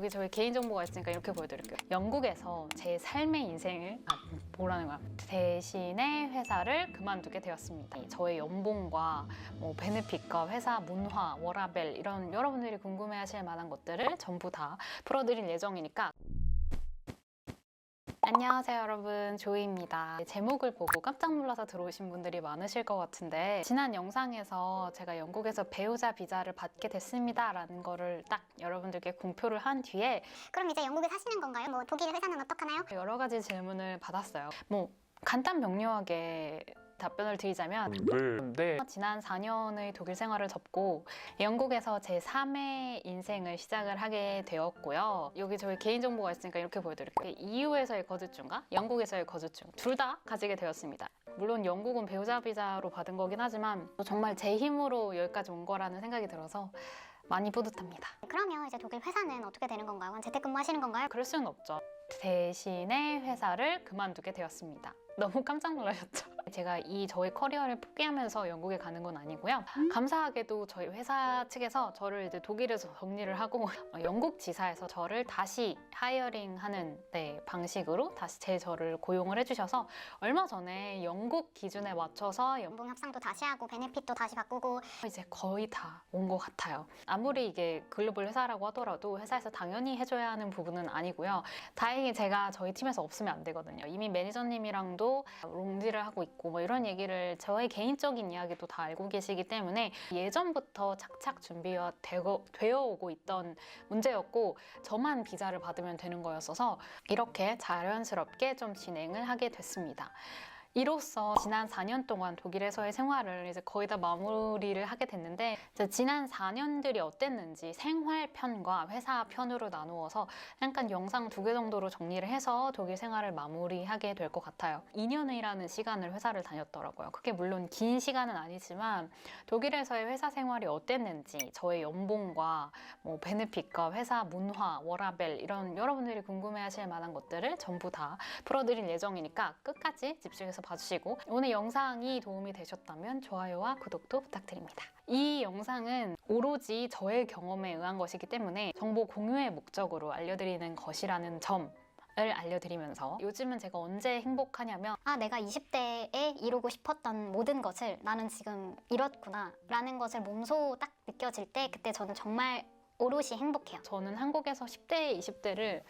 여기 저희 개인정보가 있으니까 이렇게 보여드릴게요. 영국에서 제 삶의 인생을 뭐라는 거야? 대신에 회사를 그만두게 되었습니다. 저의 연봉과 뭐 베네핏과 회사 문화, 워라밸 이런 여러분들이 궁금해하실 만한 것들을 전부 다 풀어드릴 예정이니까. 안녕하세요 여러분, 조이입니다. 제목을 보고 깜짝 놀라서 들어오신 분들이 많으실 것 같은데, 지난 영상에서 제가 영국에서 배우자 비자를 받게 됐습니다 라는 거를 딱 여러분들께 공표를 한 뒤에 그럼 이제 영국에 사시는 건가요? 뭐 독일 회사는 어떡하나요? 여러 가지 질문을 받았어요. 뭐 간단 명료하게 답변을 드리자면 네. 지난 4년의 독일 생활을 접고 영국에서 제 3의 인생을 시작을 하게 되었고요. 여기 저희 개인정보가 있으니까 이렇게 보여드릴게요. EU에서의 거주증과 영국에서의 거주증 둘 다 가지게 되었습니다. 물론 영국은 배우자 비자로 받은 거긴 하지만 정말 제 힘으로 여기까지 온 거라는 생각이 들어서 많이 뿌듯합니다. 그러면 이제 독일 회사는 어떻게 되는 건가요? 재택근무 하시는 건가요? 그럴 수는 없죠. 대신에 회사를 그만두게 되었습니다. 너무 깜짝 놀라셨죠? 제가 저의 커리어를 포기하면서 영국에 가는 건 아니고요. 감사하게도 저희 회사 측에서 저를 이제 독일에서 정리를 하고 영국 지사에서 저를 다시 하이어링하는 방식으로 다시 저를 고용을 해주셔서 얼마 전에 영국 기준에 맞춰서 연봉 협상도 다시 하고 베네핏도 다시 바꾸고 이제 거의 다 온 것 같아요. 아무리 이게 글로벌 회사라고 하더라도 회사에서 당연히 해줘야 하는 부분은 아니고요. 다행히 제가 저희 팀에서 없으면 안 되거든요. 이미 매니저님이랑도 롱디를 하고 있고 뭐 이런 얘기를 저의 개인적인 이야기도 다 알고 계시기 때문에 예전부터 착착 준비가 되어 오고 있던 문제였고, 저만 비자를 받으면 되는 거였어서 이렇게 자연스럽게 좀 진행을 하게 됐습니다. 이로써 지난 4년 동안 독일에서의 생활을 이제 거의 다 마무리를 하게 됐는데, 이제 지난 4년들이 어땠는지 생활편과 회사편으로 나누어서 약간 영상 2개 정도로 정리를 해서 독일 생활을 마무리하게 될 것 같아요. 2년이라는 시간을 회사를 다녔더라고요. 그게 물론 긴 시간은 아니지만 독일에서의 회사 생활이 어땠는지, 저의 연봉과 뭐 베네핏과 회사 문화, 워라밸 이런 여러분들이 궁금해하실 만한 것들을 전부 다 풀어드릴 예정이니까 끝까지 집중해서 봐주시고, 오늘 영상이 도움이 되셨다면 좋아요와 구독도 부탁드립니다. 이 영상은 오로지 저의 경험에 의한 것이기 때문에 정보 공유의 목적으로 알려드리는 것이라는 점을 알려드리면서, 요즘은 제가 언제 행복하냐면 내가 20대에 이루고 싶었던 모든 것을 나는 지금 이뤘구나 라는 것을 몸소 딱 느껴질 때, 그때 저는 정말 오롯이 행복해요. 저는 한국에서 10대, 20대를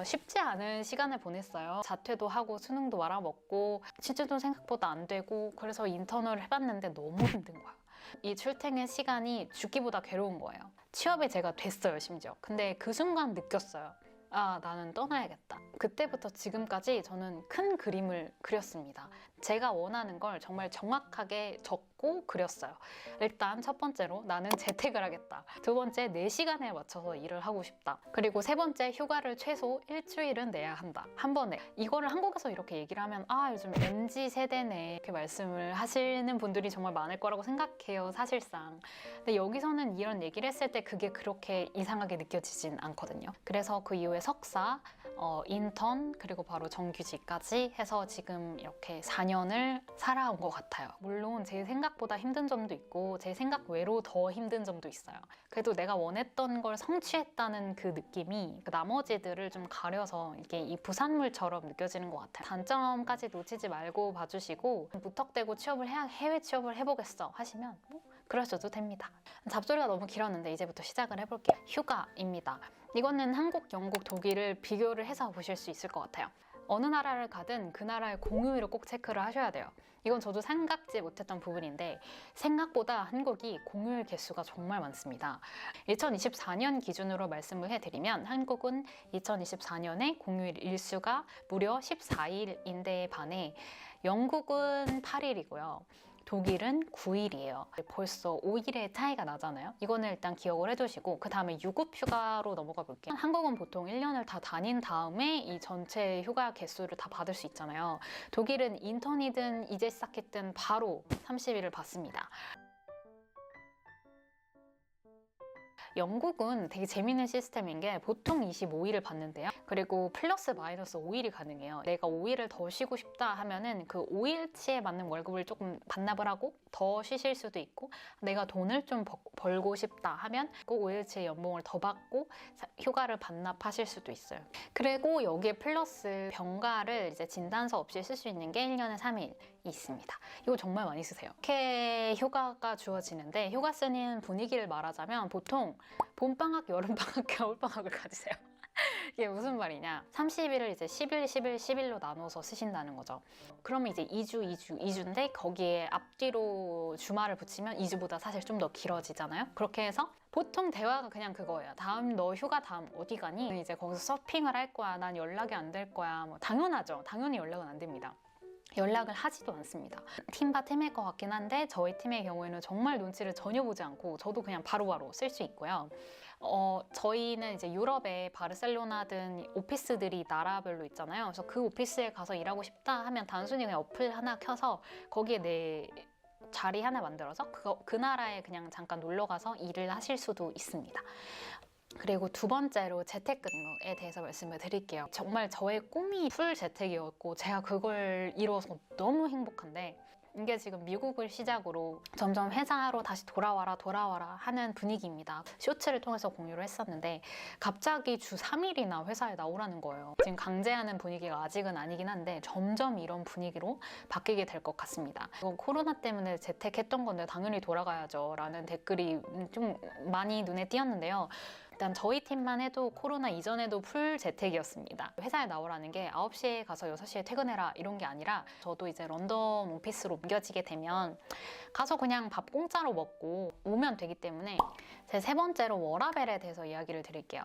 쉽지 않은 시간을 보냈어요. 자퇴도 하고 수능도 말아먹고 취준도 생각보다 안 되고, 그래서 인턴을 해봤는데 너무 힘든 거야. 이 출퇴근 시간이 죽기보다 괴로운 거예요. 취업이 제가 됐어요, 심지어. 근데 그 순간 느꼈어요. 나는 떠나야겠다. 그때부터 지금까지 저는 큰 그림을 그렸습니다. 제가 원하는 걸 정말 정확하게 적고 그렸어요. 일단 첫 번째로 나는 재택을 하겠다. 두 번째, 4시간에 맞춰서 일을 하고 싶다. 그리고 세 번째, 휴가를 최소 일주일은 내야 한다. 한 번에. 이거를 한국에서 이렇게 얘기를 하면 요즘 MZ세대네 이렇게 말씀을 하시는 분들이 정말 많을 거라고 생각해요, 사실상. 근데 여기서는 이런 얘기를 했을 때 그게 그렇게 이상하게 느껴지진 않거든요. 그래서 그 이후에 석사, 인턴, 그리고 바로 정규직까지 해서 지금 이렇게 4년을 살아온 것 같아요. 물론 제 생각보다 힘든 점도 있고 제 생각 외로 더 힘든 점도 있어요. 그래도 내가 원했던 걸 성취했다는 그 느낌이 나머지들을 좀 가려서 이게 이 부산물처럼 느껴지는 것 같아요. 단점까지 놓치지 말고 봐주시고, 무턱대고 해외 취업을 해보겠어 하시면 그러셔도 됩니다. 잡소리가 너무 길었는데 이제부터 시작을 해볼게요. 휴가입니다. 이거는 한국, 영국, 독일을 비교를 해서 보실 수 있을 것 같아요. 어느 나라를 가든 그 나라의 공휴일을 꼭 체크를 하셔야 돼요. 이건 저도 생각지 못했던 부분인데 생각보다 한국이 공휴일 개수가 정말 많습니다. 2024년 기준으로 말씀을 해드리면 한국은 2024년에 공휴일 일수가 무려 14일인데에 반해 영국은 8일이고요. 독일은 9일이에요. 벌써 5일의 차이가 나잖아요. 이거는 일단 기억을 해두시고, 그 다음에 유급휴가로 넘어가 볼게요. 한국은 보통 1년을 다 다닌 다음에 이 전체 휴가 개수를 다 받을 수 있잖아요. 독일은 인턴이든 이제 시작했든 바로 30일을 받습니다. 영국은 되게 재밌는 시스템인 게 보통 25일을 받는데요. 그리고 플러스 마이너스 5일이 가능해요. 내가 5일을 더 쉬고 싶다 하면은 그 5일치에 맞는 월급을 조금 반납을 하고 더 쉬실 수도 있고 내가 돈을 좀 벌고 싶다 하면 꼭 5일치 연봉을 더 받고 휴가를 반납하실 수도 있어요. 그리고 여기에 플러스 병가를 이제 진단서 없이 쓸 수 있는 게 1년에 3일 있습니다. 이거 정말 많이 쓰세요. 이렇게 휴가가 주어지는데 휴가 쓰는 분위기를 말하자면 보통 봄방학, 여름방학, 겨울방학을 가지세요. 이게 무슨 말이냐? 30일을 이제 10일, 10일, 10일로 나눠서 쓰신다는 거죠. 그러면 이제 2주인데 거기에 앞뒤로 주말을 붙이면 2주보다 사실 좀 더 길어지잖아요. 그렇게 해서 보통 대화가 그냥 그거예요. 다음 너 휴가 다음 어디 가니? 이제 거기서 서핑을 할 거야. 난 연락이 안 될 거야. 뭐 당연하죠. 당연히 연락은 안 됩니다. 연락을 하지도 않습니다. 팀과 팀일 것 같긴 한데 저희 팀의 경우에는 정말 눈치를 전혀 보지 않고 저도 그냥 바로바로 쓸 수 있고요. 저희는 이제 유럽에 바르셀로나든 오피스들이 나라별로 있잖아요. 그래서 그 오피스에 가서 일하고 싶다 하면 단순히 그냥 어플 하나 켜서 거기에 내 자리 하나 만들어서 그 나라에 그냥 잠깐 놀러 가서 일을 하실 수도 있습니다. 그리고 두 번째로 재택근무에 대해서 말씀을 드릴게요. 정말 저의 꿈이 풀 재택이었고 제가 그걸 이루어서 너무 행복한데 이게 지금 미국을 시작으로 점점 회사로 다시 돌아와라 하는 분위기입니다. 쇼츠를 통해서 공유를 했었는데 갑자기 주 3일이나 회사에 나오라는 거예요. 지금 강제하는 분위기가 아직은 아니긴 한데 점점 이런 분위기로 바뀌게 될 것 같습니다. 이건 코로나 때문에 재택했던 건데 당연히 돌아가야죠 라는 댓글이 좀 많이 눈에 띄었는데요. 일단 저희 팀만 해도 코로나 이전에도 풀 재택이었습니다. 회사에 나오라는 게 9시에 가서 6시에 퇴근해라 이런 게 아니라 저도 이제 런던 오피스로 옮겨지게 되면 가서 그냥 밥 공짜로 먹고 오면 되기 때문에 제 세 번째로 워라벨에 대해서 이야기를 드릴게요.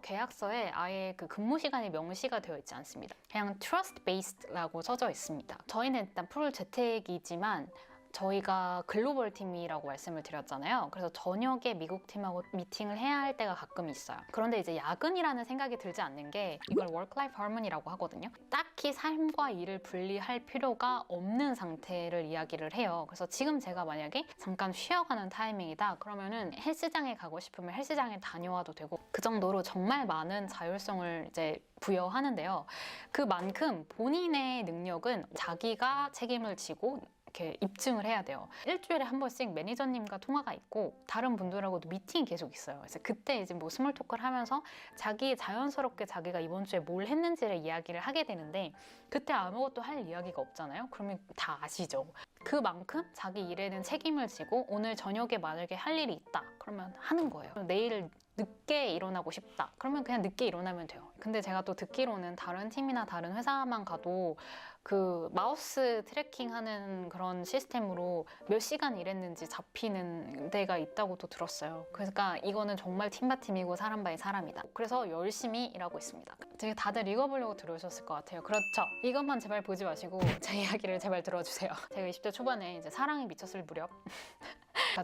계약서에 아예 그 근무 시간이 명시가 되어 있지 않습니다. 그냥 trust based라고 써져 있습니다. 저희는 일단 풀 재택이지만 저희가 글로벌 팀이라고 말씀을 드렸잖아요. 그래서 저녁에 미국 팀하고 미팅을 해야 할 때가 가끔 있어요. 그런데 이제 야근이라는 생각이 들지 않는 게 이걸 work-life harmony라고 하거든요. 딱히 삶과 일을 분리할 필요가 없는 상태를 이야기를 해요. 그래서 지금 제가 만약에 잠깐 쉬어가는 타이밍이다. 그러면은 헬스장에 가고 싶으면 헬스장에 다녀와도 되고 그 정도로 정말 많은 자율성을 이제 부여하는데요. 그만큼 본인의 능력은 자기가 책임을 지고 이렇게 입증을 해야 돼요. 일주일에 한 번씩 매니저님과 통화가 있고 다른 분들하고도 미팅이 계속 있어요. 그래서 그때 이제 뭐 스몰 토크를 하면서 자연스럽게 자기가 이번 주에 뭘 했는지를 이야기를 하게 되는데 그때 아무것도 할 이야기가 없잖아요. 그러면 다 아시죠? 그만큼 자기 일에는 책임을 지고 오늘 저녁에 만약에 할 일이 있다. 그러면 하는 거예요. 내일 늦게 일어나고 싶다. 그러면 그냥 늦게 일어나면 돼요. 근데 제가 또 듣기로는 다른 팀이나 다른 회사만 가도 그 마우스 트래킹하는 그런 시스템으로 몇 시간 일했는지 잡히는 데가 있다고 또 들었어요. 그러니까 이거는 정말 팀바 팀이고 사람 바이 사람이다. 그래서 열심히 일하고 있습니다. 되게 다들 읽어보려고 들어오셨을 것 같아요. 그렇죠. 이것만 제발 보지 마시고 제 이야기를 제발 들어주세요. 제가 20대 초반에 이제 사랑에 미쳤을 무렵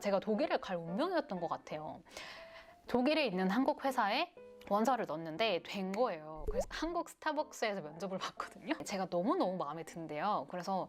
제가 독일을 갈 운명이었던 것 같아요. 독일에 있는 한국 회사에 원서를 넣었는데 된 거예요. 그래서 한국 스타벅스에서 면접을 봤거든요. 제가 너무너무 마음에 든대요. 그래서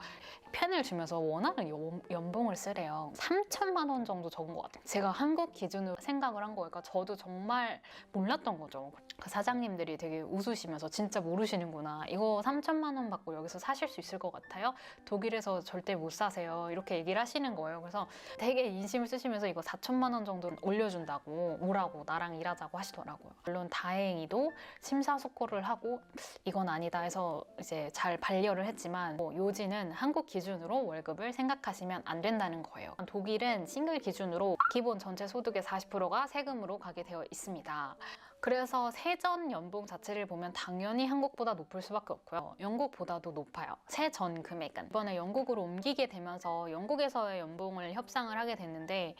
펜을 주면서 원하는 연봉을 쓰래요. 3천만 원 정도 적은 것 같아요. 제가 한국 기준으로 생각을 한 거니까 저도 정말 몰랐던 거죠. 그 사장님들이 되게 웃으시면서 진짜 모르시는구나. 이거 3천만 원 받고 여기서 사실 수 있을 것 같아요? 독일에서 절대 못 사세요. 이렇게 얘기를 하시는 거예요. 그래서 되게 인심을 쓰시면서 이거 4천만 원 정도 올려준다고 오라고 나랑 일하자고 하시더라고요. 물론 다행히도 심사숙고를 하고 이건 아니다 해서 이제 잘 반려를 했지만 요지는 한국 기준으로 월급을 생각하시면 안 된다는 거예요. 독일은 싱글 기준으로 기본 전체 소득의 40%가 세금으로 가게 되어 있습니다. 그래서 세전 연봉 자체를 보면 당연히 한국보다 높을 수밖에 없고요. 영국보다도 높아요. 세전 금액은. 이번에 영국으로 옮기게 되면서 영국에서의 연봉을 협상을 하게 됐는데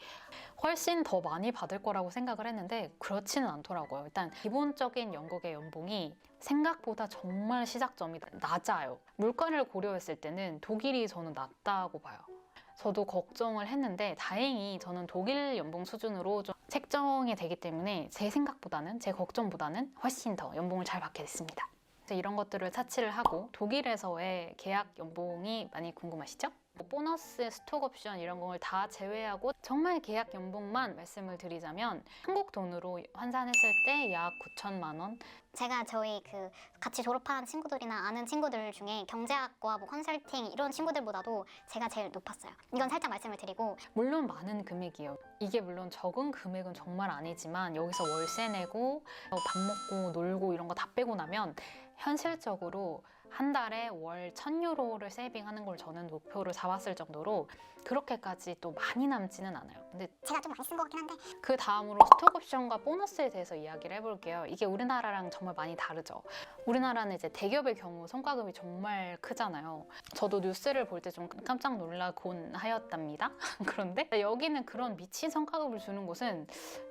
훨씬 더 많이 받을 거라고 생각을 했는데 그렇지는 않더라고요. 일단 기본적인 영국의 연봉이 생각보다 정말 시작점이 낮아요. 물가를 고려했을 때는 독일이 저는 낮다고 봐요. 저도 걱정을 했는데 다행히 저는 독일 연봉 수준으로 좀 책정이 되기 때문에 제 생각보다는 제 걱정보다는 훨씬 더 연봉을 잘 받게 됐습니다. 이런 것들을 차치를 하고 독일에서의 계약 연봉이 많이 궁금하시죠? 보너스, 스톡 옵션 이런 걸 다 제외하고 정말 계약 연봉만 말씀을 드리자면 한국 돈으로 환산했을 때 약 9천만 원. 제가 저희 그 같이 졸업한 친구들이나 아는 친구들 중에 경제학과 뭐 컨설팅 이런 친구들보다도 제가 제일 높았어요. 이건 살짝 말씀을 드리고 물론 많은 금액이에요. 이게 물론 적은 금액은 정말 아니지만 여기서 월세 내고 밥 먹고 놀고 이런 거 다 빼고 나면 현실적으로 한 달에 월 1,000유로를 세이빙하는 걸 저는 목표로 잡았을 정도로 그렇게까지 또 많이 남지는 않아요. 근데 제가 좀 많이 쓴 것 같긴 한데 그 다음으로 스톡 옵션과 보너스에 대해서 이야기를 해볼게요. 이게 우리나라랑 정말 많이 다르죠. 우리나라는 이제 대기업의 경우 성과급이 정말 크잖아요. 저도 뉴스를 볼 때 좀 깜짝 놀라곤 하였답니다. 그런데 여기는 그런 미친 성과급을 주는 곳은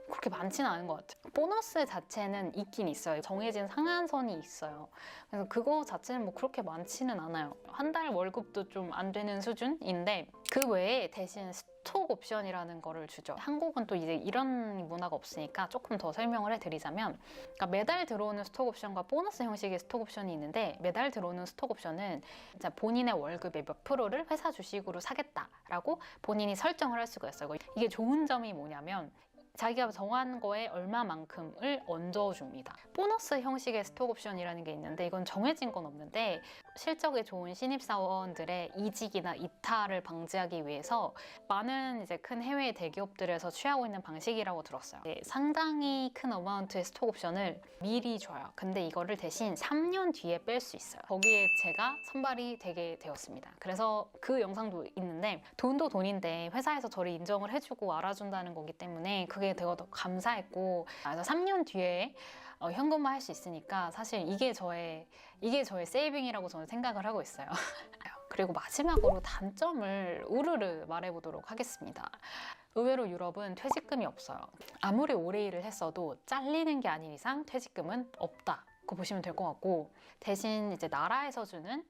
그렇게 많지는 않은 것 같아요. 보너스 자체는 있긴 있어요. 정해진 상한선이 있어요. 그래서 그거 자체는 뭐 그렇게 많지는 않아요. 한 달 월급도 좀 안 되는 수준인데 그 외에 대신 스톡 옵션이라는 거를 주죠. 한국은 또 이제 이런 문화가 없으니까 조금 더 설명을 해드리자면, 그러니까 매달 들어오는 스톡 옵션과 보너스 형식의 스톡 옵션이 있는데, 매달 들어오는 스톡 옵션은 본인의 월급의 몇 프로를 회사 주식으로 사겠다라고 본인이 설정을 할 수가 있어요. 이게 좋은 점이 뭐냐면 자기가 정한 거에 얼마만큼을 얹어줍니다. 보너스 형식의 스톡 옵션이라는 게 있는데 이건 정해진 건 없는데 실적이 좋은 신입사원들의 이직이나 이탈을 방지하기 위해서 많은 이제 큰 해외 대기업들에서 취하고 있는 방식이라고 들었어요. 상당히 큰 어마운트의 스톡 옵션을 미리 줘요. 근데 이거를 대신 3년 뒤에 뺄 수 있어요. 거기에 제가 선발이 되게 되었습니다. 그래서 그 영상도 있는데 돈도 돈인데 회사에서 저를 인정을 해주고 알아준다는 거기 때문에 그게 되게 더 감사했고, 그래서 3년 뒤에 현금화 할 수 있으니까 사실 이게 저의 세이빙이라고 저는 생각을 하고 있어요. 그리고 마지막으로 단점을 우르르 말해보도록 하겠습니다. 의외로 유럽은 퇴직금이 없어요. 아무리 오래 일을 했어도 잘리는 게 아닌 이상 퇴직금은 없다고 보시면 될 것 같고, 대신 이제 나라에서 주는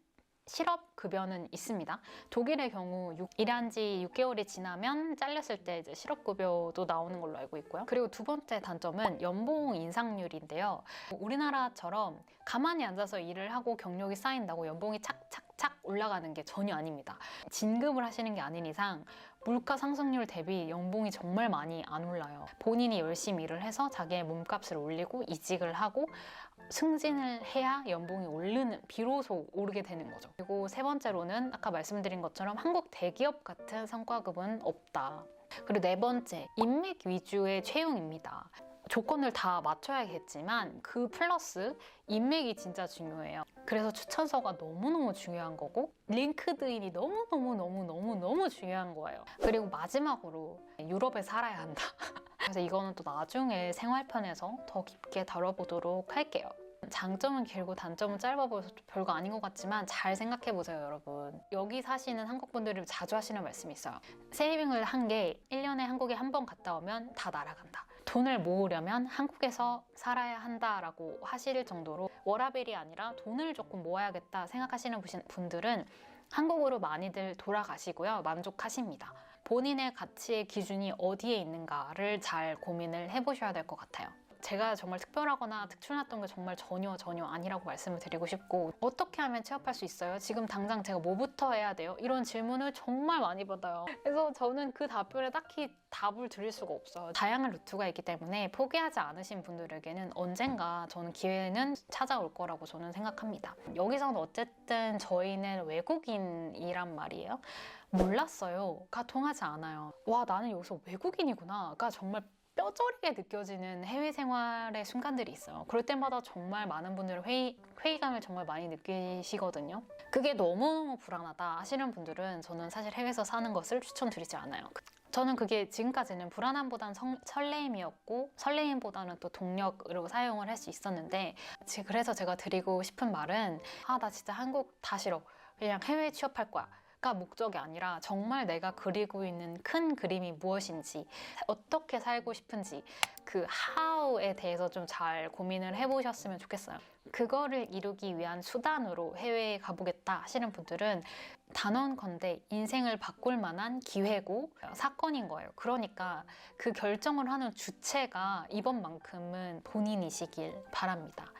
실업급여는 있습니다. 독일의 경우 일한 지 6개월이 지나면 잘렸을 때 이제 실업급여도 나오는 걸로 알고 있고요. 그리고 두 번째 단점은 연봉 인상률인데요. 우리나라처럼 가만히 앉아서 일을 하고 경력이 쌓인다고 연봉이 착착착 올라가는 게 전혀 아닙니다. 진급을 하시는 게 아닌 이상 물가 상승률 대비 연봉이 정말 많이 안 올라요. 본인이 열심히 일을 해서 자기의 몸값을 올리고 이직을 하고 승진을 해야 연봉이 비로소 오르게 되는 거죠. 그리고 세 번째로는 아까 말씀드린 것처럼 한국 대기업 같은 성과급은 없다. 그리고 네 번째, 인맥 위주의 채용입니다. 조건을 다 맞춰야겠지만 그 플러스 인맥이 진짜 중요해요. 그래서 추천서가 너무너무 중요한 거고 링크드인이 너무너무 중요한 거예요. 그리고 마지막으로 유럽에 살아야 한다. 그래서 이거는 또 나중에 생활편에서 더 깊게 다뤄보도록 할게요. 장점은 길고 단점은 짧아 보여서 별거 아닌 것 같지만 잘 생각해보세요, 여러분. 여기 사시는 한국분들이 자주 하시는 말씀이 있어요. 세이빙을 한 게 1년에 한국에 한 번 갔다 오면 다 날아간다. 돈을 모으려면 한국에서 살아야 한다라고 하실 정도로 워라밸이 아니라 돈을 조금 모아야겠다 생각하시는 분들은 한국으로 많이들 돌아가시고요. 만족하십니다. 본인의 가치의 기준이 어디에 있는가를 잘 고민을 해보셔야 될 것 같아요. 제가 정말 특별하거나 특출났던 게 정말 전혀 아니라고 말씀을 드리고 싶고, 어떻게 하면 취업할 수 있어요? 지금 당장 제가 뭐부터 해야 돼요? 이런 질문을 정말 많이 받아요. 그래서 저는 그 답변에 딱히 답을 드릴 수가 없어요. 다양한 루트가 있기 때문에 포기하지 않으신 분들에게는 언젠가 저는 기회는 찾아올 거라고 저는 생각합니다. 여기서는 어쨌든 저희는 외국인이란 말이에요. 몰랐어요가 통하지 않아요. 와, 나는 여기서 외국인이구나가 정말 뼈저리게 느껴지는 해외 생활의 순간들이 있어요. 그럴 때마다 정말 많은 분들이 회의감을 정말 많이 느끼시거든요. 그게 너무 불안하다 하시는 분들은 저는 사실 해외에서 사는 것을 추천드리지 않아요. 저는 그게 지금까지는 불안함보다는 설레임이었고, 설레임보다는 또 동력으로 사용을 할 수 있었는데, 그래서 제가 드리고 싶은 말은 나 진짜 한국 다 싫어. 그냥 해외에 취업할 거야. 가 목적이 아니라 정말 내가 그리고 있는 큰 그림이 무엇인지, 어떻게 살고 싶은지 그 how에 대해서 좀 잘 고민을 해보셨으면 좋겠어요. 그거를 이루기 위한 수단으로 해외에 가보겠다 하시는 분들은 단언컨대 인생을 바꿀 만한 기회고 사건인 거예요. 그러니까 그 결정을 하는 주체가 이번만큼은 본인이시길 바랍니다.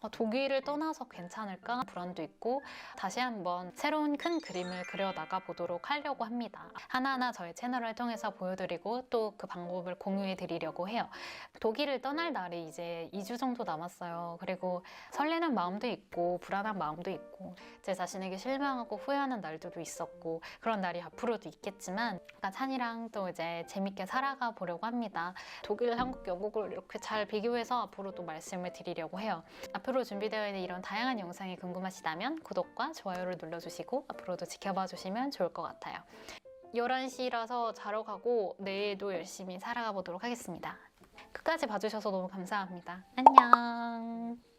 독일을 떠나서 괜찮을까 불안도 있고 다시 한번 새로운 큰 그림을 그려나가 보도록 하려고 합니다. 하나하나 저희 채널을 통해서 보여드리고 또 그 방법을 공유해 드리려고 해요. 독일을 떠날 날이 이제 2주 정도 남았어요. 그리고 설레는 마음도 있고 불안한 마음도 있고 제 자신에게 실망하고 후회하는 날들도 있었고 그런 날이 앞으로도 있겠지만 약간 찬이랑 또 이제 재밌게 살아가 보려고 합니다. 독일, 한국, 영국을 이렇게 잘 비교해서 앞으로도 말씀을 드리려고 해요. 앞으로 준비되어 있는 이런 다양한 영상이 궁금하시다면 구독과 좋아요를 눌러주시고 앞으로도 지켜봐 주시면 좋을 것 같아요. 11시라서 자러 가고 내일도 열심히 살아가 보도록 하겠습니다. 끝까지 봐주셔서 너무 감사합니다. 안녕.